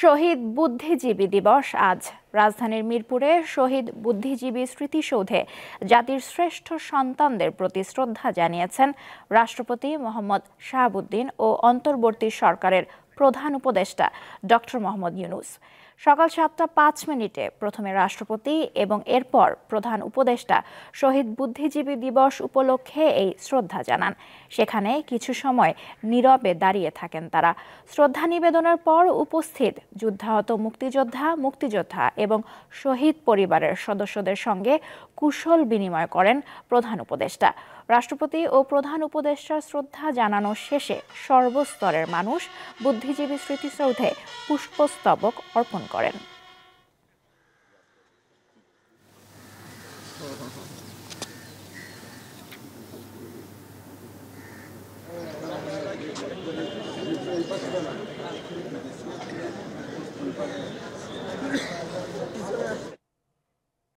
শহীদ বুদ্ধিজীবী দিবস আজ রাজধানীর মিরপুরে শহীদ বুদ্ধিজীবী স্মৃতিসৌধে জাতির শ্রেষ্ঠ সন্তানদের প্রতি শ্রদ্ধা জানিয়েছেন রাষ্ট্রপতি মোহাম্মদ শাহাবুদ্দিন ও অন্তর্বর্তী সরকারের প্রধান উপদেষ্টা ডক্টর মোহাম্মদ ইউনূস। সকাল 7টা 5 মিনিটে প্রথমে রাষ্ট্রপতি এবং এরপর প্রধান উপদেষ্টা শহীদ বুদ্ধিজীবী দিবস উপলক্ষে এই শ্রদ্ধা জানান। সেখানে কিছু সময় নীরবে দাঁড়িয়ে থাকেন তারা। শ্রদ্ধা নিবেদনের পর উপস্থিত যুদ্ধাহত মুক্তিযোদ্ধা এবং শহীদ পরিবারের সদস্যদের সঙ্গে কুশল বিনিময় করেন প্রধান উপদেষ্টা। রাষ্ট্রপতি ও প্রধান উপদেষ্টার শ্রদ্ধা জানানো শেষে সর্বস্তরের মানুষ বুদ্ধিজীবী স্মৃতিসৌধে পুষ্পস্তবক অর্পণ করেন।